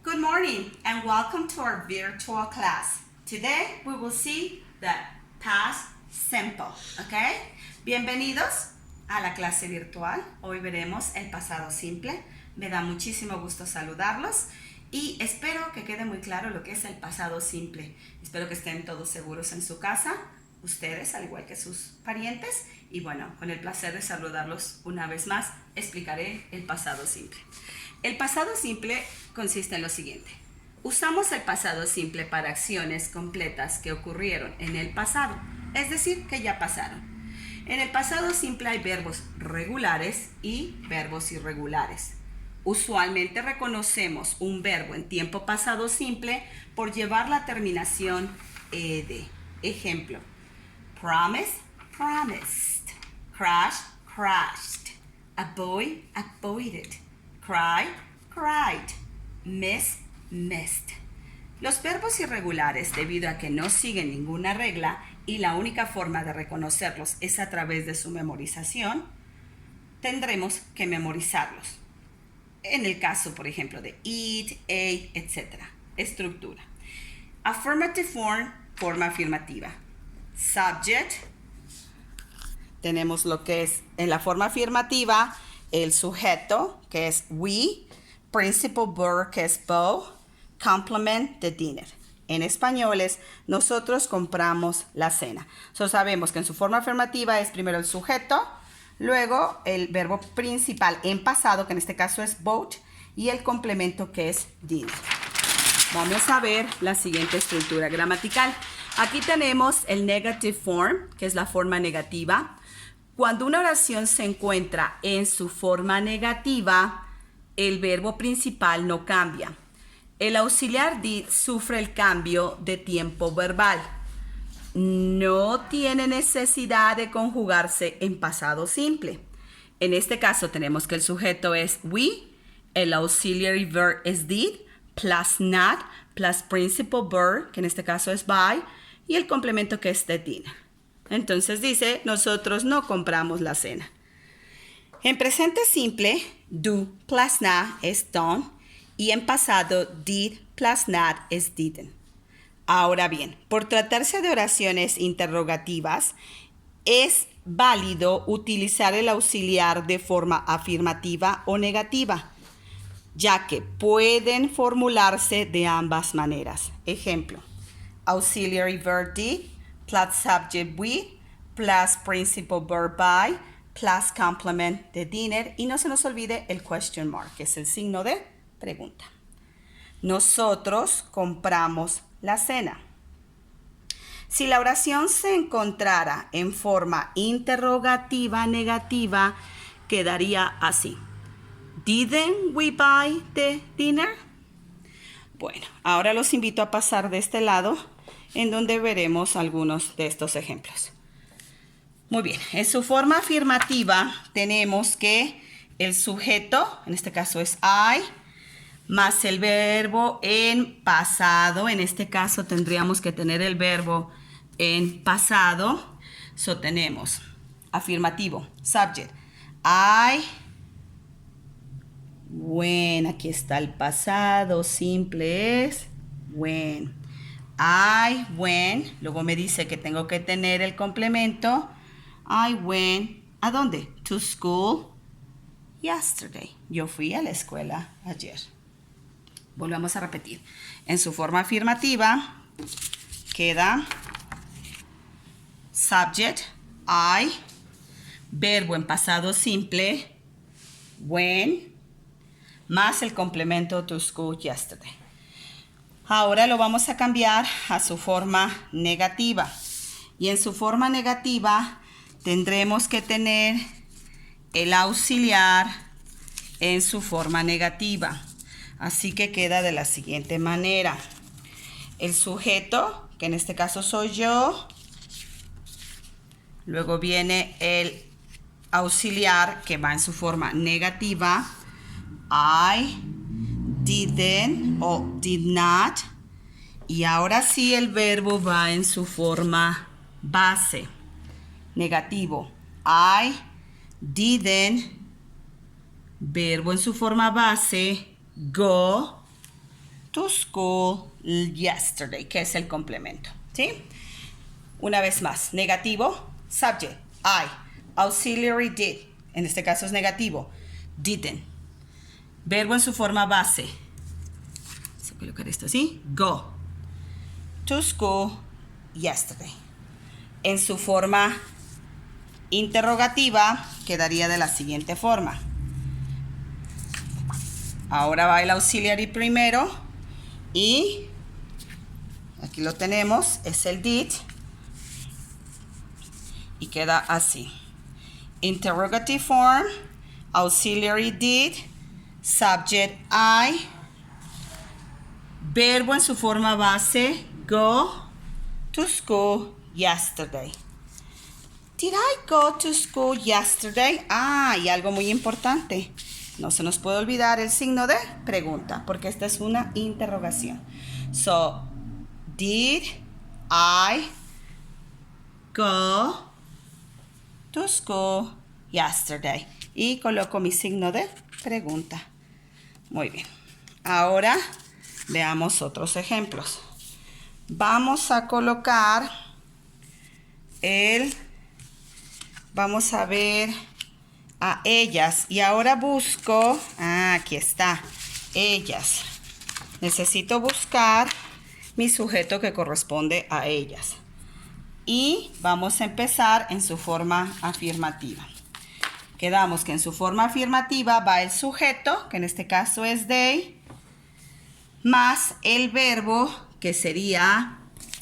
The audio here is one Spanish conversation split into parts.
Good morning and welcome to our virtual class. Today we will see the past simple, okay? Bienvenidos a la clase virtual. Hoy veremos el pasado simple. Me da muchísimo gusto saludarlos y espero que quede muy claro lo que es el pasado simple. Espero que estén todos seguros en su casa, ustedes al igual que sus parientes, y bueno, con el placer de saludarlos una vez más, explicaré el pasado simple. El pasado simple consiste en lo siguiente. Usamos el pasado simple para acciones completas que ocurrieron en el pasado, es decir, que ya pasaron. En el pasado simple hay verbos regulares y verbos irregulares. Usualmente reconocemos un verbo en tiempo pasado simple por llevar la terminación ed. Ejemplo: promise, promised. Crash, crashed. Avoid, avoided. Cry, cried. Miss, missed. Los verbos irregulares, debido a que no siguen ninguna regla y la única forma de reconocerlos es a través de su memorización, tendremos que memorizarlos. En el caso, por ejemplo, de eat, ate, etc. Estructura. Affirmative form, forma afirmativa. Subject. Tenemos lo que es en la forma afirmativa el sujeto, que es we, principal verb, que es go, complement de dinner. En español es nosotros compramos la cena. Sabemos que en su forma afirmativa es primero el sujeto, luego el verbo principal en pasado, que en este caso es bought, y el complemento, que es dinner. Vamos a ver la siguiente estructura gramatical. Aquí tenemos el negative form, que es la forma negativa. Cuando una oración se encuentra en su forma negativa, el verbo principal no cambia. El auxiliar did sufre el cambio de tiempo verbal. No tiene necesidad de conjugarse en pasado simple. En este caso tenemos que el sujeto es we, el auxiliary verb es did, plus not, plus principal verb, que en este caso es buy, y el complemento, que es the dinner. Entonces dice, nosotros no compramos la cena. En presente simple, do plus not es done, y en pasado, did plus not es didn't. Ahora bien, por tratarse de oraciones interrogativas, es válido utilizar el auxiliar de forma afirmativa o negativa, ya que pueden formularse de ambas maneras. Ejemplo: auxiliary verb did plus subject we plus principal verb by plus complement de dinner, y no se nos olvide el question mark, que es el signo de pregunta. Nosotros compramos la cena. Si la oración se encontrara en forma interrogativa negativa, quedaría así: Didn't we buy the dinner? Bueno, ahora los invito a pasar de este lado, en donde veremos algunos de estos ejemplos. Muy bien, en su forma afirmativa tenemos que el sujeto, en este caso es I, más el verbo en pasado. En este caso tendríamos que tener el verbo en pasado. Tenemos afirmativo, subject, I went. Aquí está el pasado simple, es went. I went. Luego me dice que tengo que tener el complemento. I went. ¿A dónde? To school yesterday. Yo fui a la escuela ayer. Volvamos a repetir. En su forma afirmativa queda subject, I, verbo en pasado simple, went, más el complemento to school yesterday. Ahora lo vamos a cambiar a su forma negativa. Y en su forma negativa tendremos que tener el auxiliar en su forma negativa. Así que queda de la siguiente manera: el sujeto, que en este caso soy yo, luego viene el auxiliar, que va en su forma negativa, I, didn't o did not, y ahora sí el verbo va en su forma base, negativo, I didn't, verbo en su forma base, go, to school yesterday, que es el complemento, ¿sí? Una vez más, negativo, subject, I, auxiliary did, en este caso es negativo, didn't. Verbo en su forma base, vamos a colocar esto así, go, to school yesterday. En su forma interrogativa quedaría de la siguiente forma. Ahora va el auxiliary primero y aquí lo tenemos, es el did y queda así. Interrogative form, auxiliary did, subject I, verbo en su forma base, go to school yesterday. Did I go to school yesterday? Y algo muy importante. No se nos puede olvidar el signo de pregunta, porque esta es una interrogación. So, did I go to school yesterday? Y coloco mi signo de pregunta. Muy bien. Ahora veamos otros ejemplos. Vamos a colocar vamos a ver a ellas. Y ahora busco, aquí está, ellas. Necesito buscar mi sujeto que corresponde a ellas. Y vamos a empezar en su forma afirmativa. Quedamos que en su forma afirmativa va el sujeto, que en este caso es they, más el verbo, que sería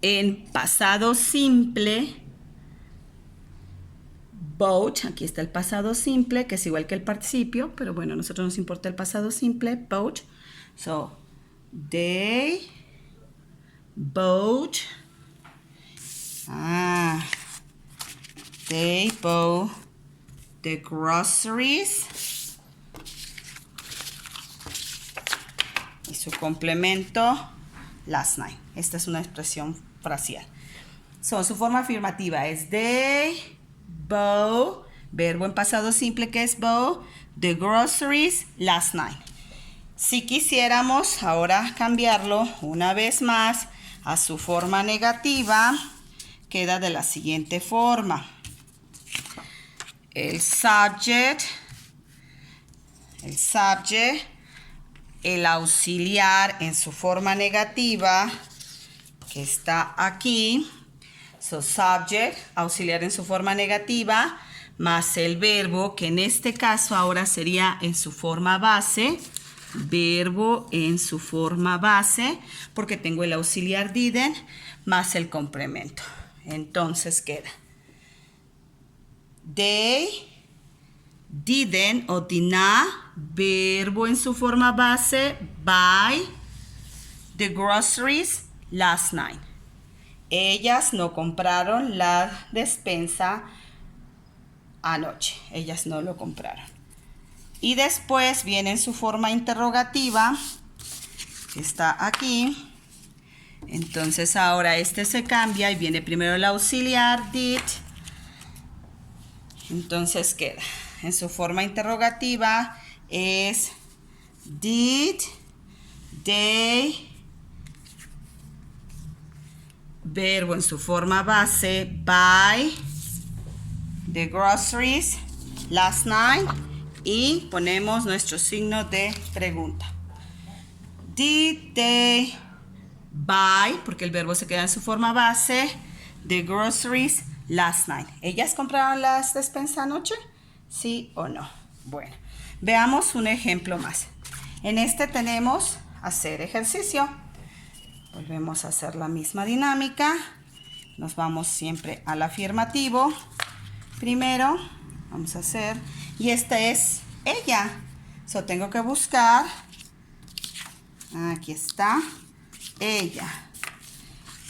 en pasado simple, boat. Aquí está el pasado simple, que es igual que el participio, pero bueno, a nosotros nos importa el pasado simple, boat. So, they bought, they bought the groceries. Y su complemento, last night. Esta es una expresión fraseal. So, su forma afirmativa es they bought, verbo en pasado simple que es bought, the groceries last night. Si quisiéramos ahora cambiarlo una vez más a su forma negativa, queda de la siguiente forma. El subject, el auxiliar en su forma negativa, que está aquí. So, subject, auxiliar en su forma negativa, más el verbo, que en este caso ahora sería en su forma base. Verbo en su forma base, porque tengo el auxiliar didn't, más el complemento. Entonces queda they didn't o did not, verbo en su forma base, buy the groceries last night. Ellas no compraron la despensa anoche. Ellas no lo compraron. Y después viene en su forma interrogativa, que está aquí. Entonces ahora este se cambia y viene primero el auxiliar, did. Entonces queda en su forma interrogativa es did they, verbo en su forma base, buy the groceries last night, y ponemos nuestro signo de pregunta. Did they buy, porque el verbo se queda en su forma base, the groceries last night? ¿Ellas compraron las despensas anoche? ¿Sí o no? Bueno, veamos un ejemplo más. En este tenemos hacer ejercicio. Volvemos a hacer la misma dinámica. Nos vamos siempre al afirmativo. Primero vamos a hacer, y esta es ella. So, tengo que buscar, aquí está, ella.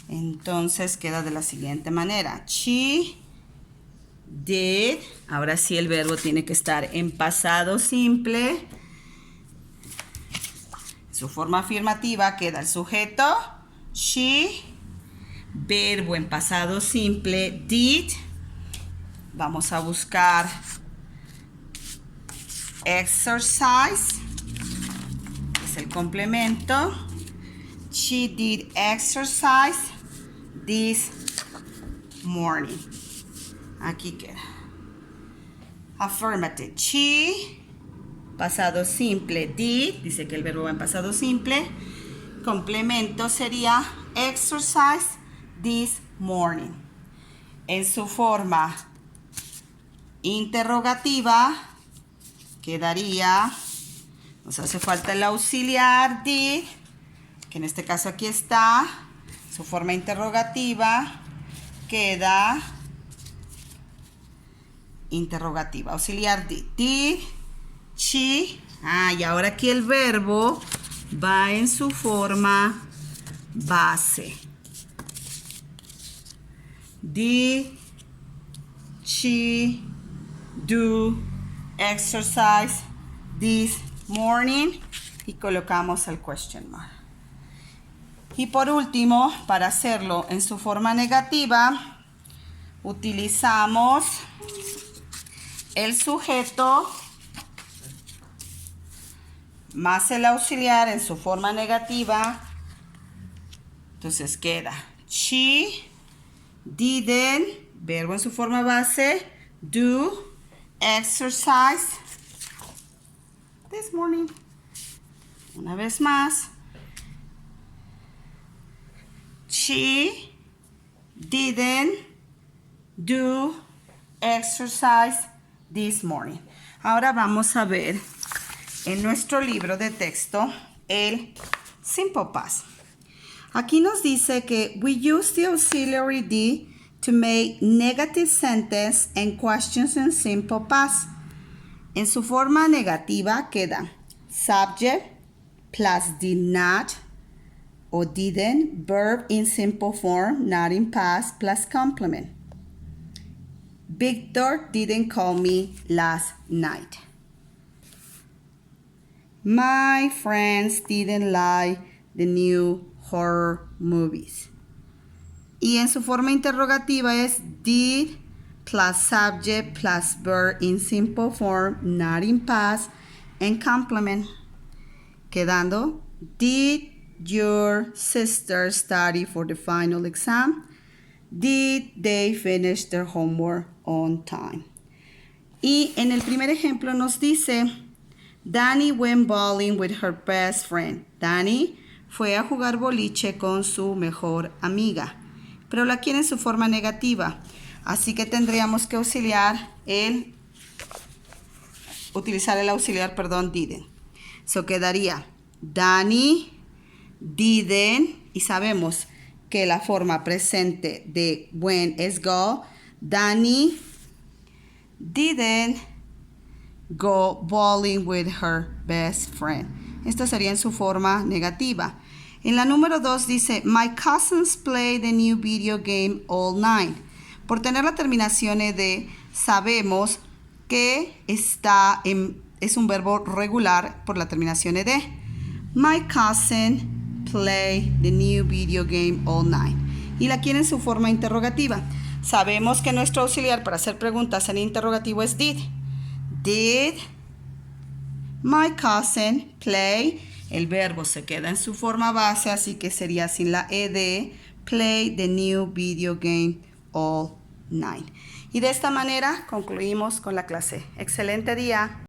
Entonces queda de la siguiente manera. She did. Ahora sí el verbo tiene que estar en pasado simple. Su forma afirmativa queda el sujeto, she. Verbo en pasado simple, did. Vamos a buscar exercise, es el complemento. She did exercise this morning. Aquí queda. Affirmative. She, pasado simple. Did, dice que el verbo va en pasado simple. Complemento sería exercise this morning. En su forma interrogativa quedaría, nos hace falta el auxiliar did, que en este caso aquí está. Su forma interrogativa queda interrogativa, auxiliar did. Did she, y ahora aquí el verbo va en su forma base. Did she do exercise this morning? Y colocamos el question mark. Y por último, para hacerlo en su forma negativa, utilizamos el sujeto más el auxiliar en su forma negativa. Entonces queda she didn't, verbo en su forma base, do exercise this morning. Una vez más, she didn't do exercise this morning. Ahora vamos a ver en nuestro libro de texto el simple past. Aquí nos dice que we use the auxiliary did to make negative sentence and questions in simple past. En su forma negativa queda subject plus did not o didn't, verb in simple form, not in past, plus complement. Victor didn't call me last night. My friends didn't like the new horror movies. Y en su forma interrogativa es did plus subject plus verb in simple form, not in past, and complement. Quedando, did your sister study for the final exam? Did they finish their homework on time? Y en el primer ejemplo nos dice, Dani went bowling with her best friend. Dani fue a jugar boliche con su mejor amiga, pero la quiere en su forma negativa. Así que tendríamos que utilizar el auxiliar, didn't. So quedaría, Dani didn't, y sabemos que la forma presente de when es go. Dani didn't go bowling with her best friend. Esta sería en su forma negativa. En la número 2 dice, my cousins play the new video game all night. Por tener la terminación de, sabemos que es un verbo regular por la terminación de. My cousin play the new video game all night. Y la quiere en su forma interrogativa. Sabemos que nuestro auxiliar para hacer preguntas en interrogativo es did. Did my cousin play? El verbo se queda en su forma base, así que sería sin la ed, play the new video game all night. Y de esta manera concluimos con la clase. Excelente día.